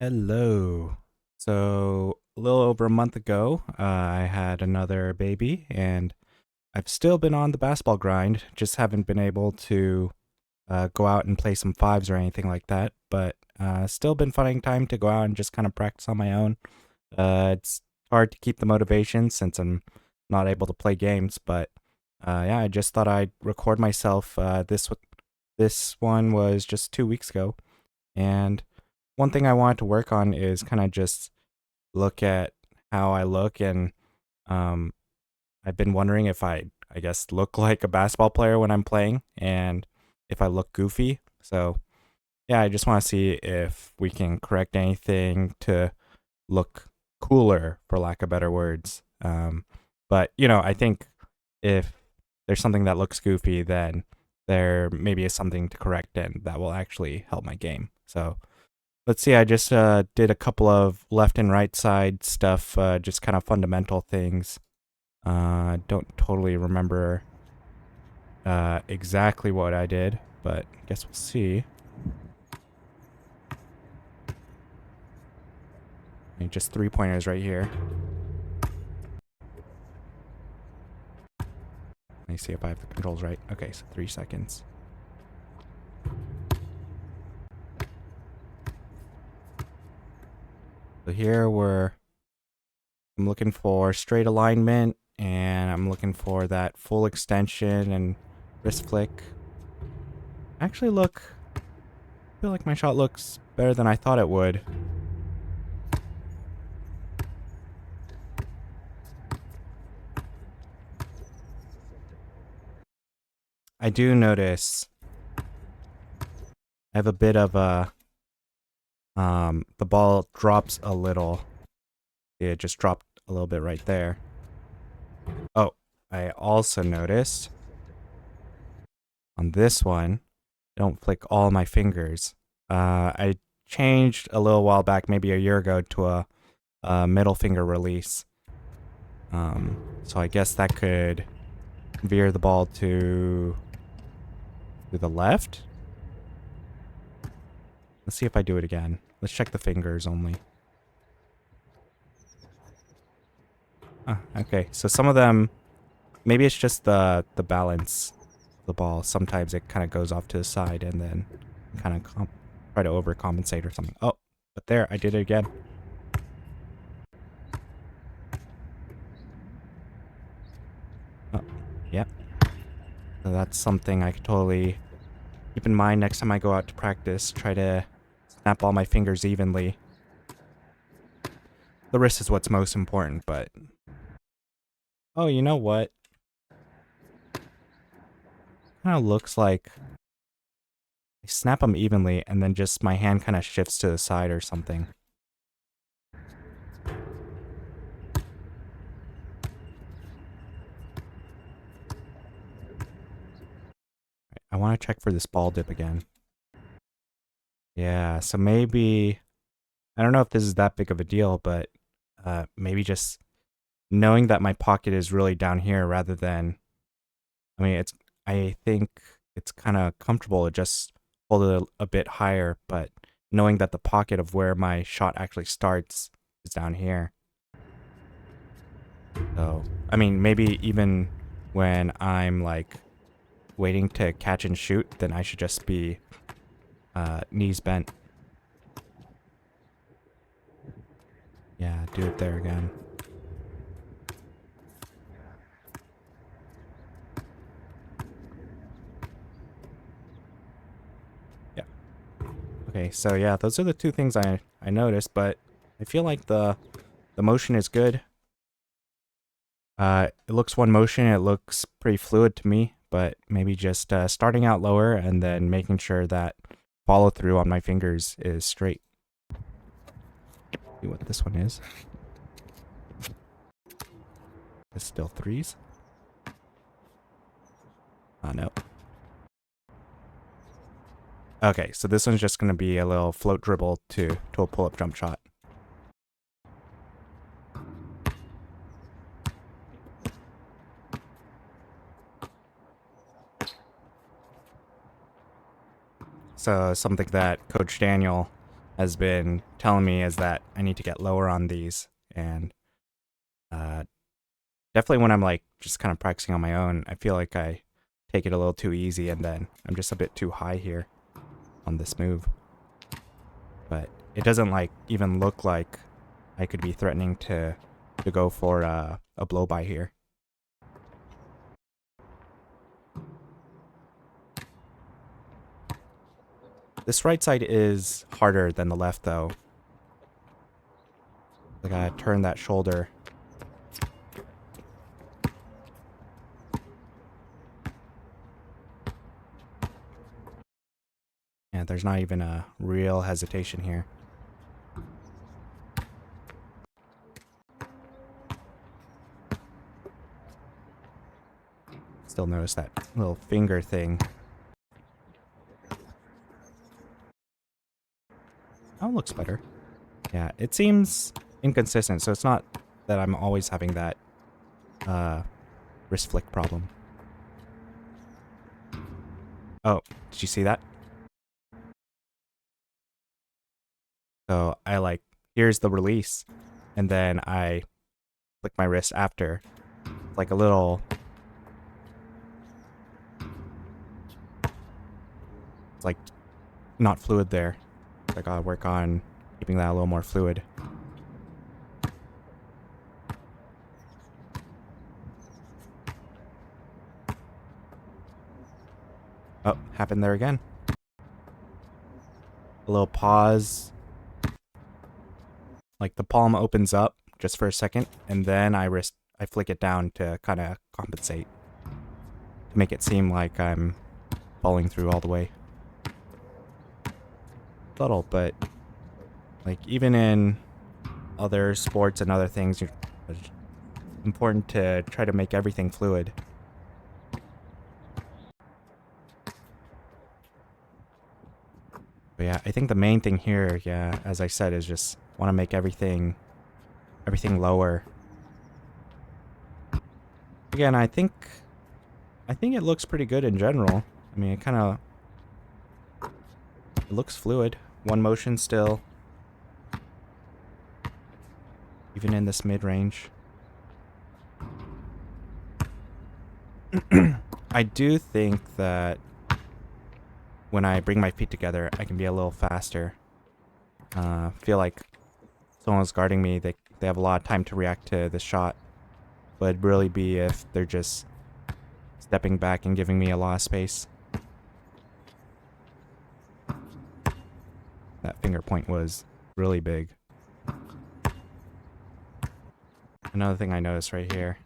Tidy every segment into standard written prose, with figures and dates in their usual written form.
Hello. So, a little over a month ago, I had another baby, and I've still been on the basketball grind. Just haven't been able to go out and play some fives or anything like that. But still been finding time to go out and just kind of practice on my own. It's hard to keep the motivation since I'm not able to play games. But yeah, I just thought I'd record myself. This one was just 2 weeks ago, and one thing I wanted to work on is kind of just look at how I look, and um, I've been wondering if I guess, look like a basketball player when I'm playing, and if I look goofy. So yeah, I just want to see if we can correct anything to look cooler, for lack of better words. But I think if there's something that looks goofy, then there maybe is something to correct, and that will actually help my game. So let's see, I just did a couple of left and right side stuff, just kind of fundamental things. Don't totally remember exactly what I did, but I guess we'll see. Just 3-pointers right here. Let me see if I have the controls right. Okay, so 3 seconds. So here I'm looking for straight alignment, and I'm looking for that full extension and wrist flick. I feel like my shot looks better than I thought it would. I do notice I have a bit of the ball drops a little. It just dropped a little bit right there. Oh, I also noticed on this one, I don't flick all my fingers. I changed a little while back, maybe a year ago, to a middle finger release. So I guess that could veer the ball to the left. Let's see if I do it again. Let's check the fingers only. Okay, so some of them, maybe it's just the balance of the ball. Sometimes it kind of goes off to the side, and then kind of try to overcompensate or something. Oh, but there, I did it again. Oh, yeah. So that's something I could totally keep in mind next time I go out to practice. Try to snap all my fingers evenly. The wrist is what's most important, but... Oh, you know what? Kind of looks like I snap them evenly, and then just my hand kind of shifts to the side or something. I want to check for this ball dip again. Yeah, so maybe... I don't know if this is that big of a deal, but maybe just knowing that my pocket is really down here rather than... I think it's kind of comfortable to just hold it a bit higher, but knowing that the pocket of where my shot actually starts is down here. So, maybe even when I'm like waiting to catch and shoot, then I should just be knees bent. Yeah, do it there again. Yeah. Okay, so yeah, those are the two things I noticed, but I feel like the motion is good. It looks one motion, it looks pretty fluid to me, but maybe just starting out lower and then making sure that follow through on my fingers is straight. See what this one is. It's still threes. Oh no. Okay, so this one's just gonna be a little float dribble to a pull-up jump shot. So something that Coach Daniel has been telling me is that I need to get lower on these. And definitely when I'm like just kind of practicing on my own, I feel like I take it a little too easy and then I'm just a bit too high here on this move. But it doesn't like even look like I could be threatening to go for a blow by here. This right side is harder than the left though. I gotta turn that shoulder. Yeah, there's not even a real hesitation here. Still notice that little finger thing. Oh, looks better. Yeah, it seems inconsistent, so it's not that I'm always having that wrist flick problem. Oh, did you see that? So I like, here's the release, and then I flick my wrist after. Like a little... It's like not fluid there. I gotta work on keeping that a little more fluid. Oh, happened there again. A little pause. Like the palm opens up just for a second, and then I flick it down to kind of compensate. To make it seem like I'm falling through all the way. Subtle, but like even in other sports and other things, it's important to try to make everything fluid. But yeah, I think the main thing here, yeah, as I said, is just want to make everything lower. Again, I think it looks pretty good in general. I mean, it looks fluid. One motion still. Even in this mid-range. I do think that when I bring my feet together, I can be a little faster. Feel like someone's guarding me, they have a lot of time to react to the shot. But it'd really be if they're just stepping back and giving me a lot of space. That finger point was really big. Another thing I noticed right here.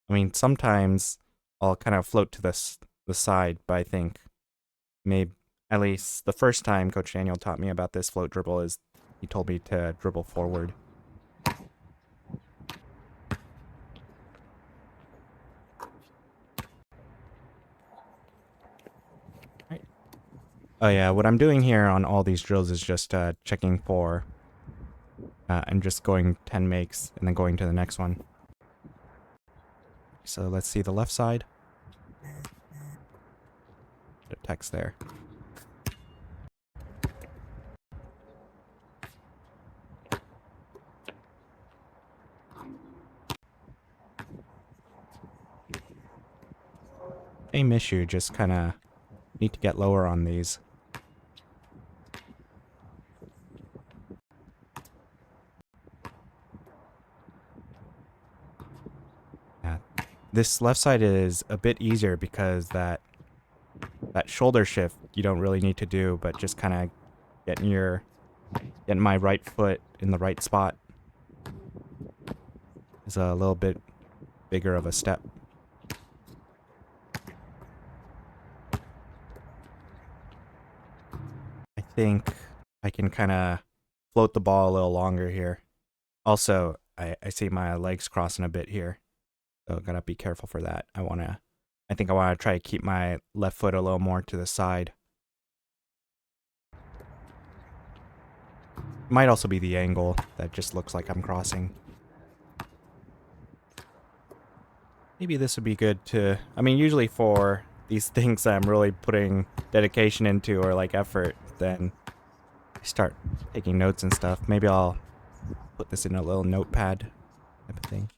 I mean, sometimes I'll kind of float to the side, but I think maybe at least the first time Coach Daniel taught me about this float dribble is he told me to dribble forward. Right. Oh yeah, what I'm doing here on all these drills is just checking for and just going 10 makes and then going to the next one. So let's see the left side. The text there. Same issue, just kind of need to get lower on these. Yeah, this left side is a bit easier because that shoulder shift you don't really need to do, but just kind of getting my right foot in the right spot is a little bit bigger of a step. I think I can kind of float the ball a little longer here. Also, I see my legs crossing a bit here, so gotta be careful for that. I think I want to try to keep my left foot a little more to the side. Might also be the angle that just looks like I'm crossing. Maybe this would be good to... I mean, usually for these things that I'm really putting dedication into or like effort, then start taking notes and stuff. Maybe I'll put this in a little notepad type of thing.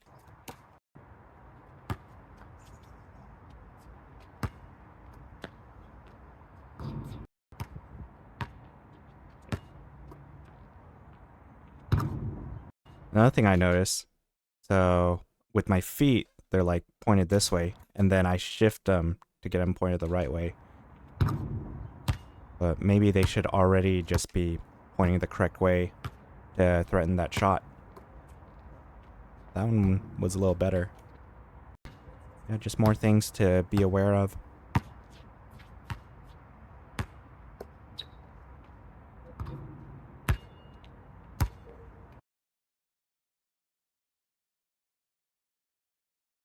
Another thing I noticed, so with my feet, they're like pointed this way, and then I shift them to get them pointed the right way. But maybe they should already just be pointing the correct way to threaten that shot. That one was a little better. Yeah, just more things to be aware of.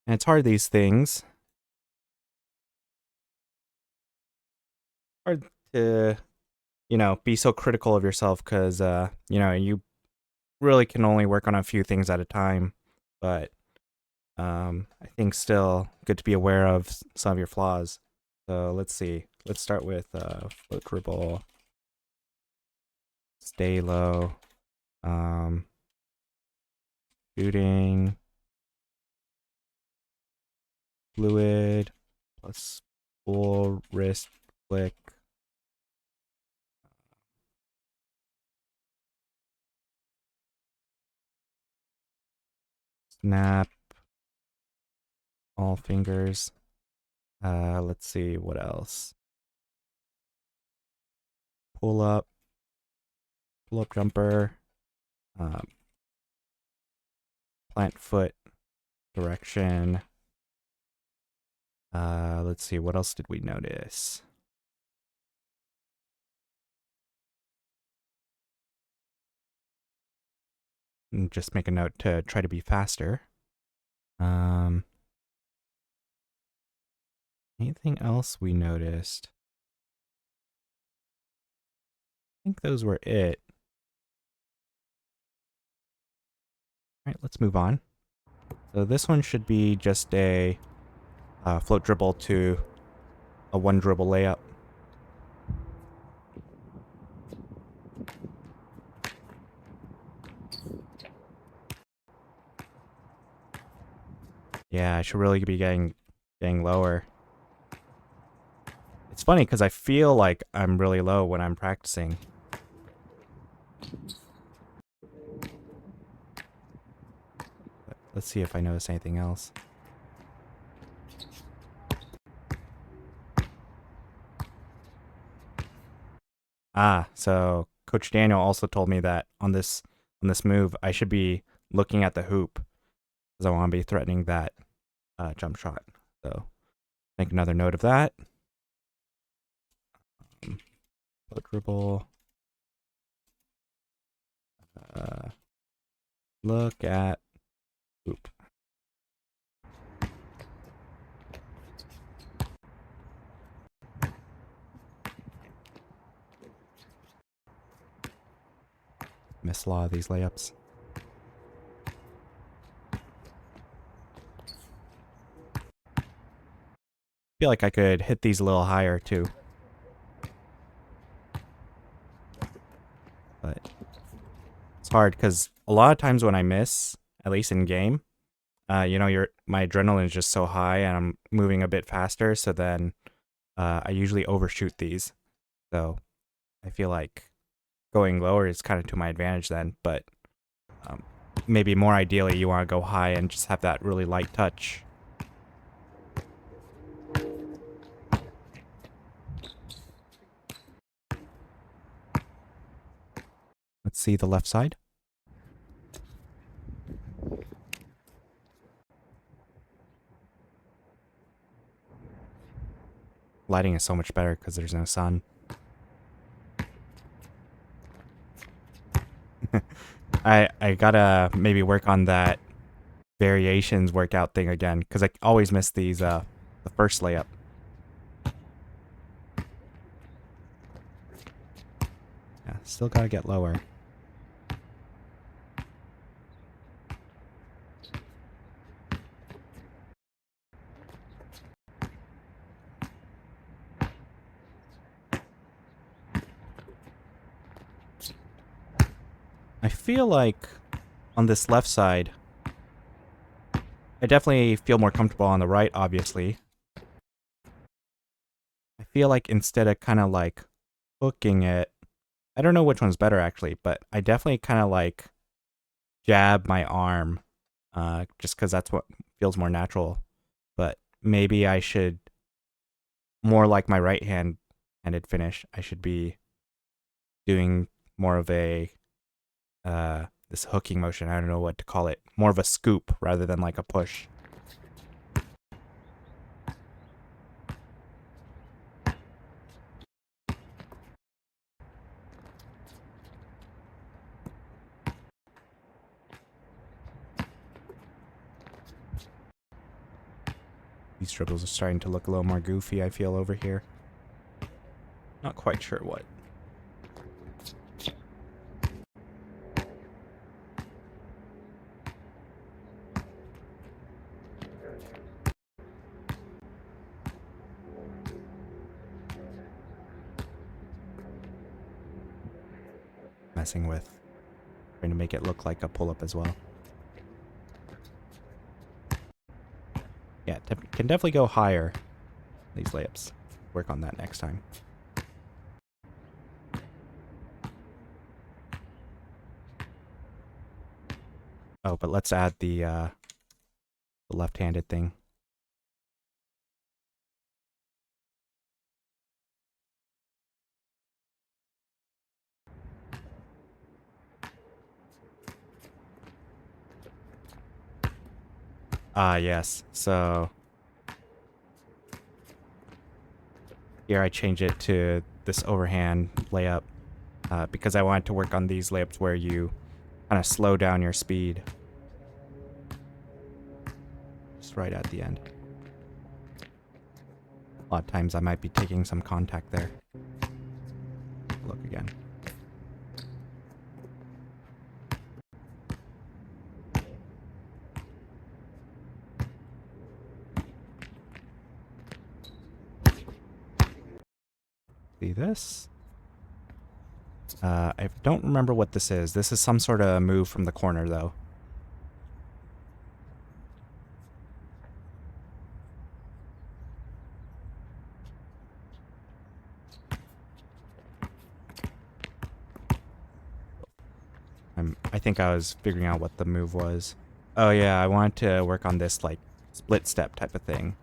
And it's hard, these things. Hard to, be so critical of yourself because, you really can only work on a few things at a time. But I think still good to be aware of some of your flaws. So let's see. Let's start with float dribble, stay low, shooting, fluid, plus full wrist flick. Snap, all fingers. Let's see what else. Pull up jumper, plant foot direction. Let's see, what else did we notice? And just make a note to try to be faster. Anything else we noticed? I think those were it. All right, let's move on. So this one should be just a float dribble to a one dribble layup. Yeah, I should really be getting lower. It's funny because I feel like I'm really low when I'm practicing. But let's see if I notice anything else. So Coach Daniel also told me that on this move, I should be looking at the hoop because I want to be threatening that jump shot. So make another note of that. Float dribble. Look at hoop. Miss a lot of these layups. Feel like I could hit these a little higher too. But it's hard because a lot of times when I miss, at least in game, my adrenaline is just so high and I'm moving a bit faster, so then I usually overshoot these. So I feel like going lower is kind of to my advantage then, but maybe more ideally you want to go high and just have that really light touch. Let's see the left side. Lighting is so much better because there's no sun. I gotta maybe work on that variations workout thing again because I always miss these the first layup. Yeah, still gotta get lower. I feel like on this left side, I definitely feel more comfortable on the right, obviously. I feel like instead of kind of like hooking it, I don't know which one's better actually, but I definitely kind of like jab my arm, just because that's what feels more natural. But maybe I should, more like my handed finish, I should be doing more of a this hooking motion. I don't know what to call it. More of a scoop rather than like a push. These dribbles are starting to look a little more goofy, I feel, over here. Not quite sure what. Messing with. Trying to make it look like a pull-up as well. Yeah, can definitely go higher. These layups. Work on that next time. Oh, but let's add the left-handed thing. Ah, yes. So here I change it to this overhand layup because I wanted to work on these layups where you kind of slow down your speed. Just right at the end. A lot of times I might be taking some contact there. Look again. See this? I don't remember what this is. This is some sort of move from the corner, though. I think I was figuring out what the move was. Oh yeah, I wanted to work on this like split step type of thing.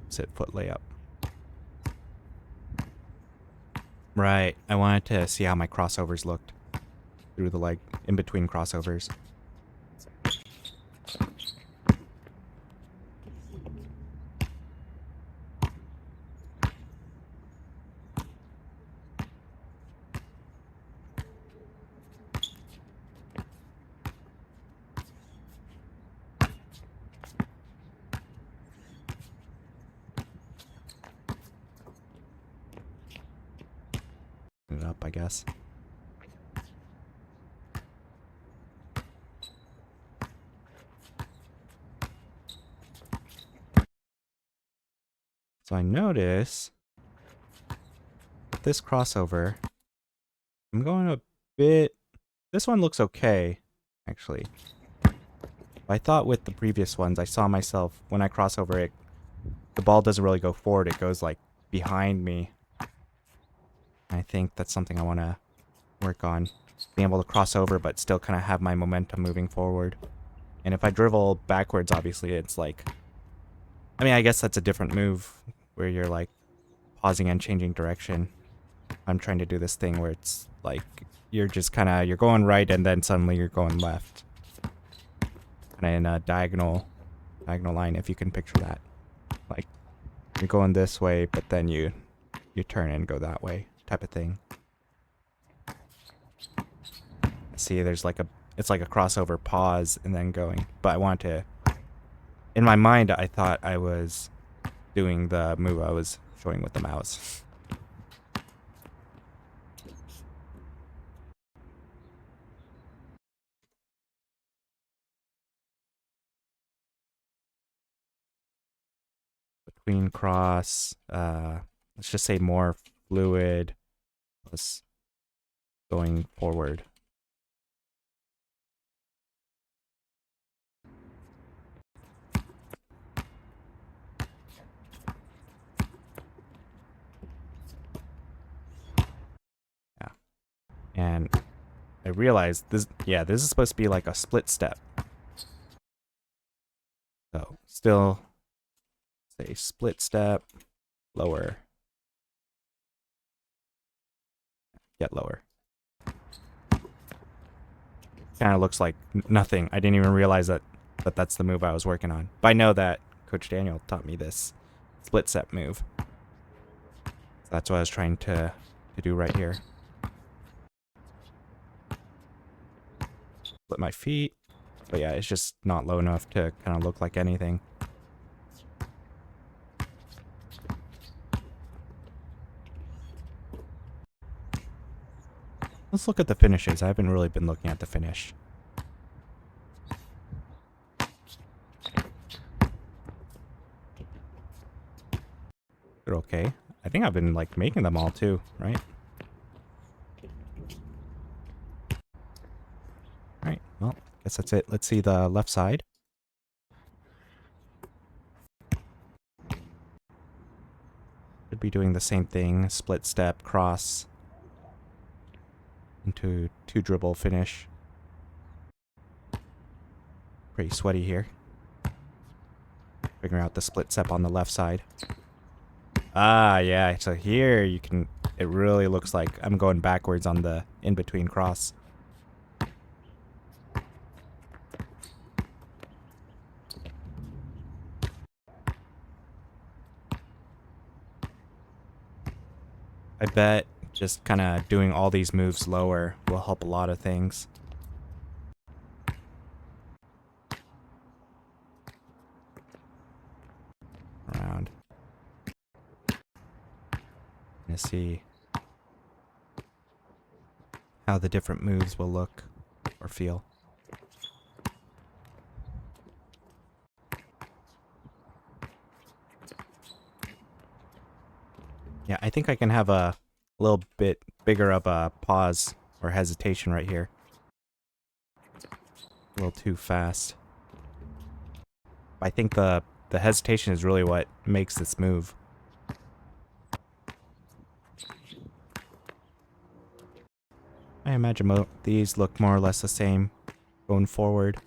Sit foot layup. Right, I wanted to see how my crossovers looked through the leg, in between crossovers. It up, I guess. So I notice this crossover, I'm going a bit... This one looks okay, actually. I thought with the previous ones, I saw myself, when I cross over it, the ball doesn't really go forward, it goes like behind me. I think that's something I want to work on. Being able to cross over but still kind of have my momentum moving forward. And if I dribble backwards, obviously it's like... I mean, I guess that's a different move where you're like pausing and changing direction. I'm trying to do this thing where it's like you're just kind of... You're going right and then suddenly you're going left. Kind of in a diagonal line, if you can picture that. Like you're going this way, but then you turn and go that way type of thing. See, there's like it's like a crossover pause and then going. But I want to... In my mind, I thought I was doing the move I was showing with the mouse. between cross, let's just say more fluid plus going forward. Yeah. And I realized this, yeah, this is supposed to be like a split step. So still say split step, lower, get lower. Kind of looks like nothing. I didn't even realize that that's the move I was working on. But I know that Coach Daniel taught me this split step move. So that's what I was trying to do right here. Split my feet. But yeah, it's just not low enough to kind of look like anything. Let's look at the finishes. I haven't really been looking at the finish. They're okay. I think I've been like making them all too, right? Alright, well, guess that's it. Let's see the left side. Should be doing the same thing. Split step, cross, into 2 dribble finish. Pretty sweaty here. Figuring out the split step on the left side. Ah, yeah. So here you can, it really looks like I'm going backwards on the in-between cross. I bet just kind of doing all these moves lower will help a lot of things. Around. Let's see how the different moves will look or feel. Yeah, I think I can have a little bit bigger of a pause or hesitation right here. A little too fast. I think the hesitation is really what makes this move. I imagine these look more or less the same going forward.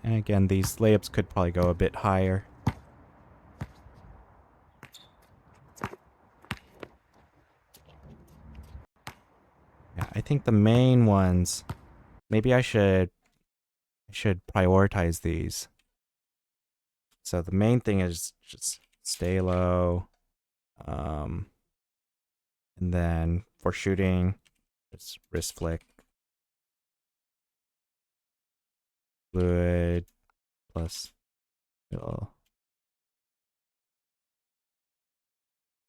And again, these layups could probably go a bit higher. Yeah, I think the main ones, maybe I should prioritize these. So the main thing is just stay low. And then for shooting, it's wrist flick. Fluid plus little,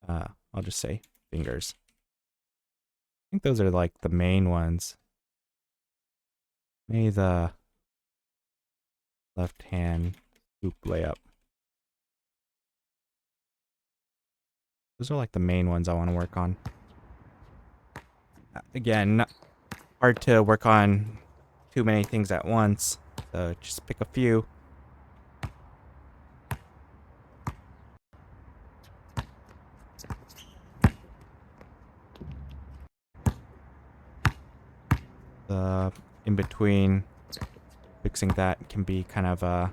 I'll just say fingers. I think those are like the main ones. Maybe the left hand hoop layup. Those are like the main ones I want to work on. Again, hard to work on too many things at once, so just pick a few. The in between, fixing that can be kind of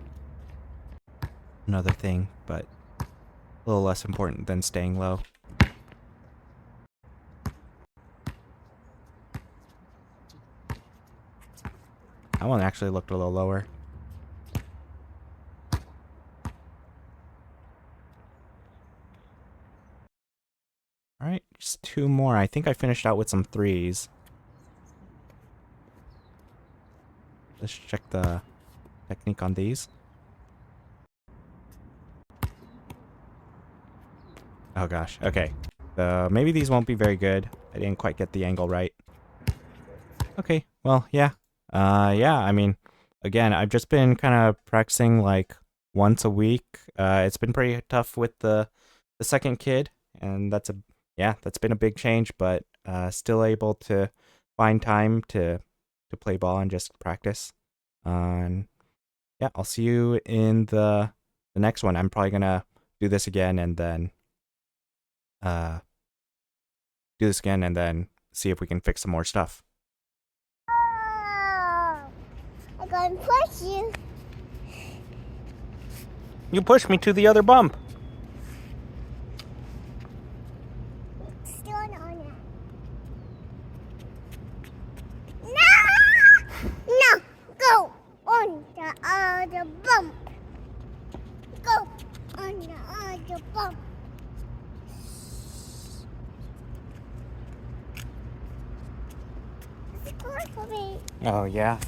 another thing, but a little less important than staying low. That one actually looked a little lower. Alright, just 2 more. I think I finished out with some 3s. Let's check the technique on these. Oh gosh, okay. Maybe these won't be very good. I didn't quite get the angle right. Okay. Well, yeah. Yeah, I mean, again, I've just been kind of practicing like once a week. It's been pretty tough with the second kid, and that's been a big change, but still able to find time to play ball and just practice. And yeah, I'll see you in the next one. I'm probably gonna do this again and then uh see if we can fix some more stuff. Oh, I'm going to push you. You pushed me to the other bump. Still on it. No! No! Go on the other bump. Go on the other bump. It's going for me. Oh yeah.